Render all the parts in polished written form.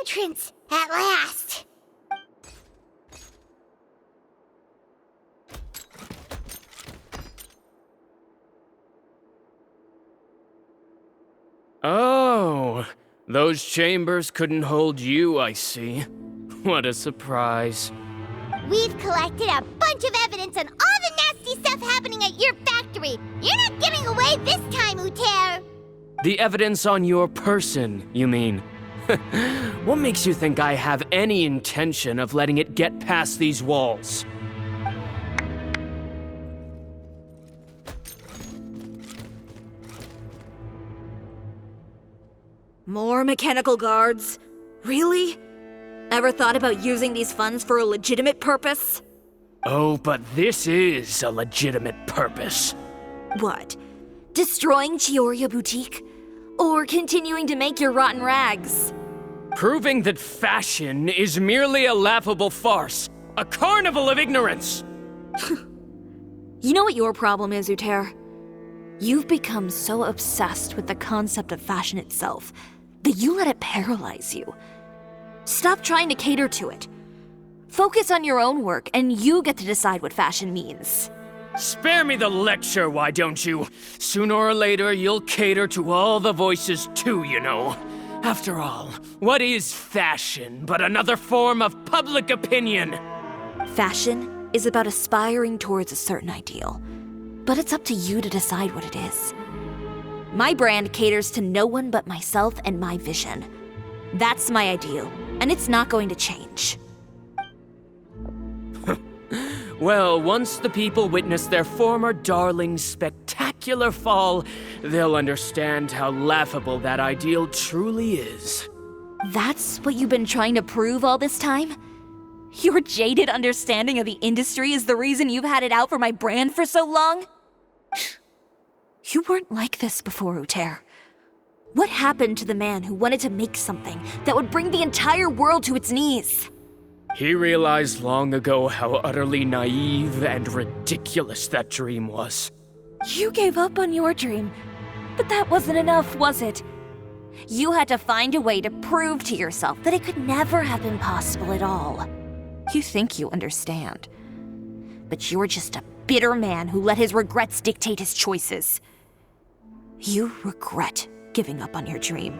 entrance, at last! Oh, those chambers couldn't hold you, I see. What a surprise. We've collected a bunch of evidence on all the nasty stuff happening at your factory. You're not getting away this time, Uter. The evidence on your person, you mean? What makes you think I have any intention of letting it get past these walls? More mechanical guards? Really? Ever thought about using these funds for a legitimate purpose? Oh, but this is a legitimate purpose. What? Destroying Chioria Boutique? Or continuing to make your rotten rags? Proving that fashion is merely a laughable farce. A carnival of ignorance! You know what your problem is, Uter? You've become so obsessed with the concept of fashion itself that you let it paralyze you. Stop trying to cater to it. Focus on your own work, and you get to decide what fashion means. Spare me the lecture, why don't you? Sooner or later, you'll cater to all the voices too, you know. After all, what is fashion but another form of public opinion? Fashion is about aspiring towards a certain ideal, but it's up to you to decide what it is. My brand caters to no one but myself and my vision. That's my ideal, and it's not going to change. Well, once the people witness their former darling's spectacular fall, they'll understand how laughable that ideal truly is. That's what you've been trying to prove all this time? Your jaded understanding of the industry is the reason you've had it out for my brand for so long? You weren't like this before, Uter. What happened to the man who wanted to make something that would bring the entire world to its knees? He realized long ago how utterly naive and ridiculous that dream was. You gave up on your dream, but that wasn't enough, was it? You had to find a way to prove to yourself that it could never have been possible at all. You think you understand, but you're just a bitter man who let his regrets dictate his choices. You regret giving up on your dream.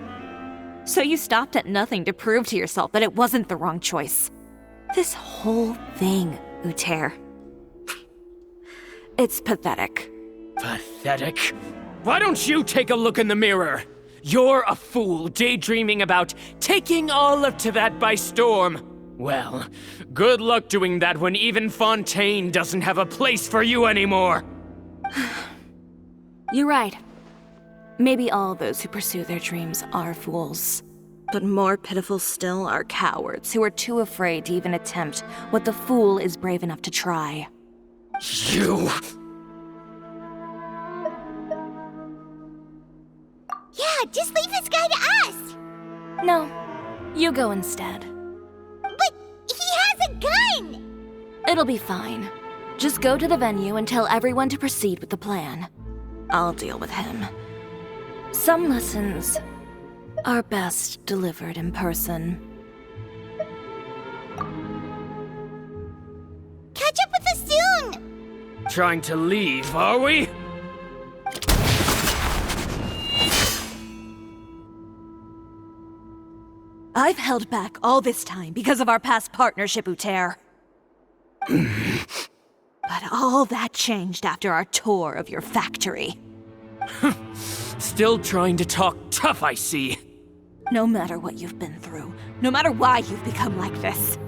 So you stopped at nothing to prove to yourself that it wasn't the wrong choice. This whole thing, Uter. It's pathetic. Pathetic? Why don't you take a look in the mirror? You're a fool daydreaming about taking all of Teyvat by storm. Well, good luck doing that when even Fontaine doesn't have a place for you anymore. You're right. Maybe all those who pursue their dreams are fools. But more pitiful still are cowards who are too afraid to even attempt what the fool is brave enough to try. You... Yeah, just leave this guy to us! No, you go instead. But he has a gun! It'll be fine. Just go to the venue and tell everyone to proceed with the plan. I'll deal with him. Some lessons are best delivered in person. Catch up with us soon! Trying to leave, are we? I've held back all this time because of our past partnership, Uter. But all that changed after our tour of your factory. Still trying to talk tough, I see. No matter what you've been through, no matter why you've become like this.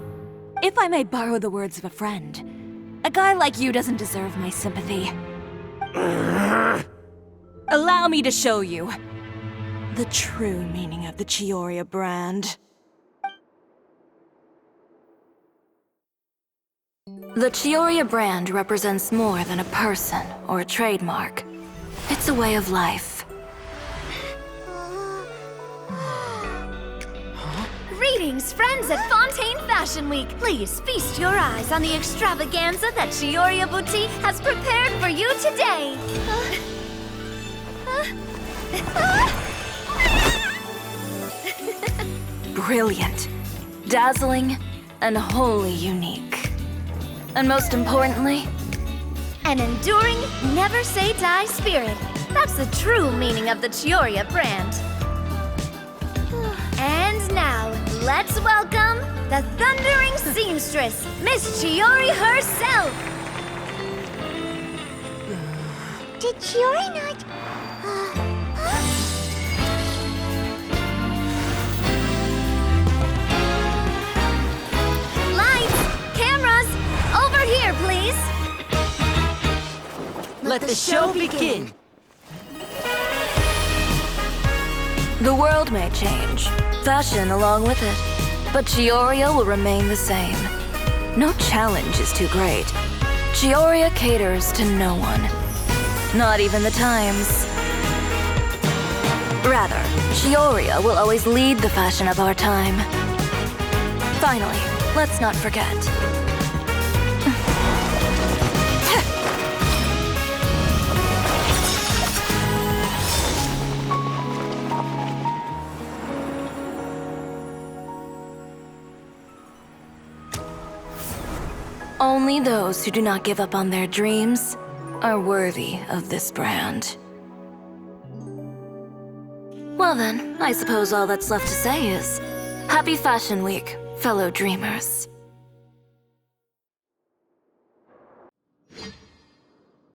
If I may borrow the words of a friend, a guy like you doesn't deserve my sympathy. Allow me to show you the true meaning of the Chioria brand. The Chioria brand represents more than a person or a trademark. It's a way of life. Greetings, friends at Fontaine Fashion Week. Please feast your eyes on the extravaganza that Chioria Boutique has prepared for you today. brilliant, dazzling, and wholly unique. And most importantly, An enduring, never-say-die spirit. That's the true meaning of the Chiyoria brand. And now, let's welcome the thundering seamstress, Miss Chiori herself! Did Chiori not... Lights! Cameras! Over here, please! Let the show begin! the world may change, fashion along with it, but Chiyoria will remain the same. No challenge is too great. Chiyoria caters to no one. Not even the times. Rather, Chiyoria will always lead the fashion of our time. Finally, let's not forget. Only those who do not give up on their dreams are worthy of this brand. Well then, I suppose all that's left to say is, Happy Fashion Week, fellow dreamers.